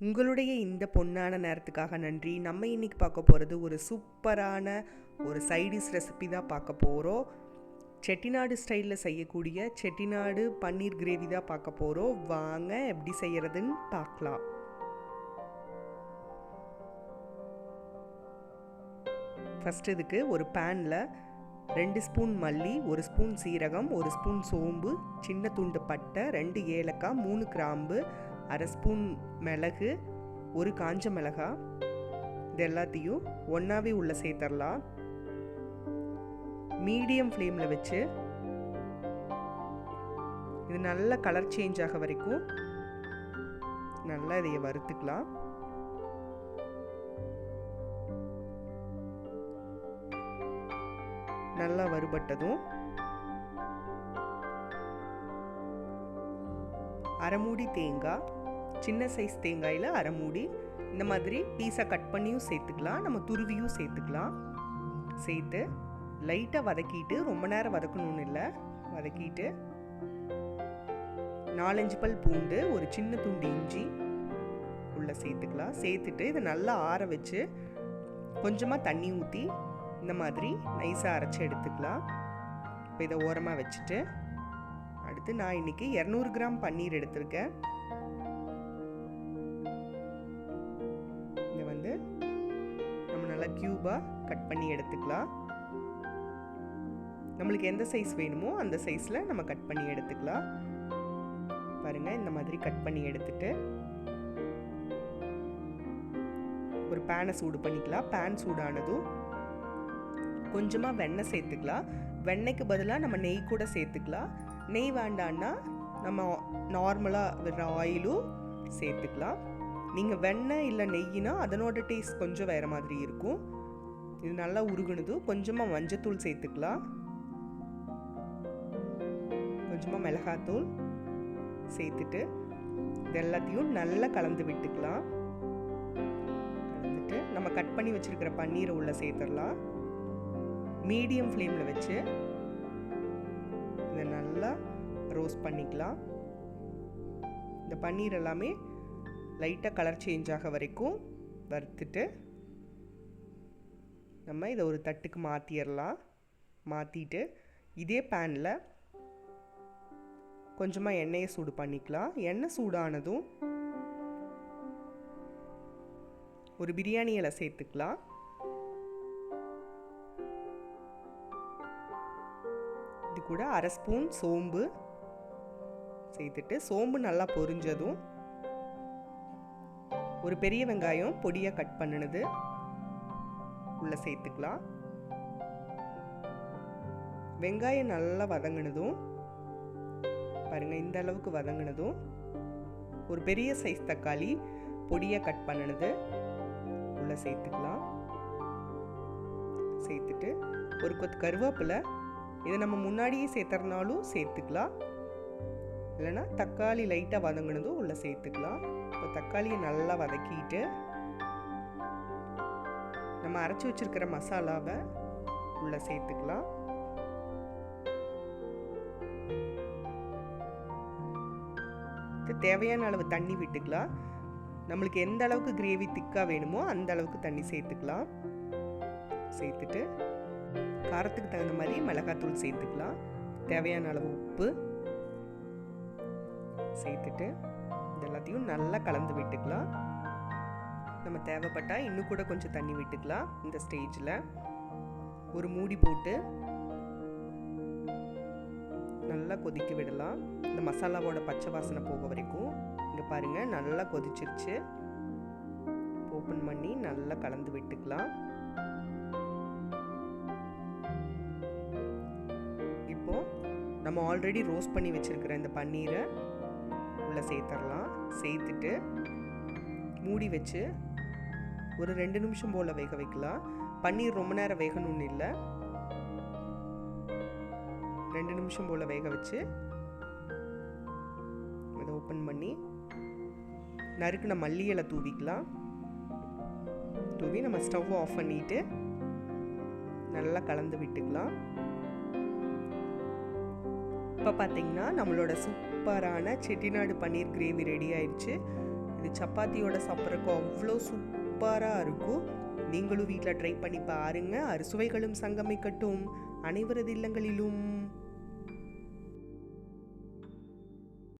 உங்களுடைய இந்த பொன்னான நேரத்துக்காக நன்றி. நம்ம இன்றைக்கி பார்க்க போகிறது ஒரு சூப்பரான ஒரு சைடிஷ் ரெசிபி தான் பார்க்க போகிறோம். செட்டிநாடு ஸ்டைலில் செய்யக்கூடிய செட்டிநாடு பன்னீர் கிரேவி தான் பார்க்க போகிறோம். வாங்க எப்படி செய்கிறதுன்னு பார்க்கலாம். ஃபஸ்ட் இதுக்கு ஒரு பேனில் 2 ஸ்பூன் மல்லி, 1 ஸ்பூன் சீரகம், 1 ஸ்பூன் சோம்பு, சின்ன துண்டு பட்டை, 2 ஏலக்காய், 3 கிராம்பு, 1/2 ஸ்பூன் மிளகு, 1 காஞ்ச மிளகாய், இது எல்லாத்தையும் ஒன்றாவே உள்ளே சேர்த்துடலாம். மீடியம் ஃப்ளேமில் வச்சு இது நல்ல கலர் சேஞ்ச் ஆக வரைக்கும் நல்லா இதையை வறுத்துக்கலாம். நல்லா வறுபட்டதும் அரை மூடி தேங்காய், சின்ன சைஸ் தேங்காயில் அரை மூடி இந்த மாதிரி பீஸாக கட் பண்ணியும் சேர்த்துக்கலாம், நம்ம துருவியும் சேர்த்துக்கலாம். சேர்த்து லைட்டாக வதக்கிட்டு, ரொம்ப நேரம் வதக்கணும்னு இல்லை, வதக்கிட்டு 4-5 பல் பூண்டு, ஒரு சின்ன துண்டு இஞ்சி உள்ளே சேர்த்துக்கலாம். சேர்த்துட்டு இதை நல்லா ஆற வச்சு கொஞ்சமாக தண்ணி ஊற்றி இந்த மாதிரி நைஸாக அரைச்சி எடுத்துக்கலாம். இப்போ இதை ஓரமாக வச்சுட்டு அடுத்து நான் இன்றைக்கி 200 கிராம் பன்னீர் எடுத்திருக்கேன். இதை வந்து நம்ம நல்லா க்யூபாக கட் பண்ணி எடுத்துக்கலாம். நம்மளுக்கு எந்த சைஸ் வேணுமோ அந்த சைஸில் நம்ம கட் பண்ணி எடுத்துக்கலாம். பாருங்கள், இந்த மாதிரி கட் பண்ணி எடுத்துட்டு ஒரு பேனை சூடு பண்ணிக்கலாம். பேன் சூடானதும் கொஞ்சமாக வெண்ணெய் சேர்த்துக்கலாம். வெண்ணெய்க்கு பதிலாக நம்ம நெய் கூட சேர்த்துக்கலாம். நெய் வேண்டான்னா நம்ம நார்மலாக விடுற ஆயிலும் சேர்த்துக்கலாம். நீங்கள் வெண்ணெய் இல்லை நெய்யினா அதனோட டேஸ்ட் கொஞ்சம் வேறு மாதிரி இருக்கும். இது நல்லா உருகுனதும் கொஞ்சமாக மஞ்சத்தூள் சேர்த்துக்கலாம், கொஞ்சமாக மிளகாத்தூள் சேர்த்துட்டு இது எல்லாத்தையும் நல்லா கலந்து விட்டுக்கலாம். கலந்துட்டு நம்ம கட் பண்ணி வச்சுருக்கிற பன்னீரை உள்ளே சேர்த்துடலாம். மீடியம் ஃப்ளேமில் வச்சு இதை நல்லா ரோஸ்ட் பண்ணிக்கலாம். இந்த பன்னீர் எல்லாமே லைட்டாக கலர் சேஞ்ச் ஆக வரைக்கும் வறுத்துட்டு நம்ம இதை ஒரு தட்டுக்கு மாற்றிடலாம். மாற்றிட்டு இதே பேனில் கொஞ்சமாக எண்ணெயை சூடு பண்ணிக்கலாம். எண்ணெய் சூடானதும் ஒரு பிரியாணி இலை சேர்த்துக்கலாம். இது கூட 1/2 ஸ்பூன் சோம்பு சேர்த்துட்டு சோம்பு நல்லா பொரிஞ்சதும் ஒரு பெரிய வெங்காயம் பொடியாக கட் பண்ணினது உள்ளே சேர்த்துக்கலாம். வெங்காயம் நல்லா வதங்கினதும் பாருங்கள், இந்த அளவுக்கு வதங்கினதும் ஒரு பெரிய சைஸ் தக்காளி பொடியாக கட் பண்ணினது உள்ளே சேர்த்துக்கலாம். சேர்த்துட்டு ஒரு கொத்து கருவேப்பிலை, இதை நம்ம முன்னாடியே சேர்த்துறனாலும் சேர்த்துக்கலாம், இல்லைனா தக்காளி லைட்டாக வதங்கினதும் உள்ளே சேர்த்துக்கலாம். இப்போ தக்காளியை நல்லா வதக்கிட்டு நம்ம அரைச்சி வச்சுருக்கிற மசாலாவை உள்ளே சேர்த்துக்கலாம். தேவையான அளவு தண்ணி விட்டுக்கலாம். நம்மளுக்கு எந்த அளவுக்கு கிரேவி திக்காக வேணுமோ அந்த அளவுக்கு தண்ணி சேர்த்துக்கலாம். சேர்த்துட்டு காரத்துக்கு தகுந்த மாதிரி மிளகாத்தூள் சேர்த்துக்கலாம். தேவையான அளவு உப்பு சேர்த்துட்டு இது எல்லாத்தையும் நல்லா கலந்து விட்டுக்கலாம். நம்ம தேவைப்பட்டால் இன்னும் கூட கொஞ்சம் தண்ணி விட்டுக்கலாம். இந்த ஸ்டேஜில் ஒரு மூடி போட்டு நல்லா கொதிக்க விடலாம். இந்த மசாலாவோட பச்சை வாசனை போக வரைக்கும். இங்கே பாருங்கள், நல்லா கொதிச்சிருச்சு. ஓப்பன் பண்ணி நல்லா கலந்து விட்டுக்கலாம். இப்போது நம்ம ஆல்ரெடி ரோஸ்ட் பண்ணி வச்சுருக்கிற இந்த பன்னீரை உள்ளே சேர்த்துடலாம். சேர்த்துட்டு மூடி வச்சு ஒரு 2 நிமிஷம் போல் வேக வைக்கலாம். பன்னீர் ரொம்ப நேரம் வேகணும்னு இல்லை, 2 நிமிஷம் போல் வேக வச்சு இதை ஓப்பன் பண்ணி நறுக்குன மல்லி இலை தூவிக்கலாம். தூவி நம்ம ஸ்டவ் ஆஃப் பண்ணிவிட்டு நல்லா கலந்து விட்டுக்கலாம். இப்போ பார்த்தீங்கன்னா நம்மளோட சூப்பரான செட்டிநாடு பன்னீர் கிரேவி ரெடி ஆயிடுச்சு. இது சப்பாத்தியோட சாப்பிட்றதுக்கு அவ்வளோ சூப்பராக இருக்கும். நீங்களும் வீட்டில் ட்ரை பண்ணி பாருங்கள். அறுசுவைகளும் சங்கமிக்கட்டும் அனைவரது இல்லங்களிலும்.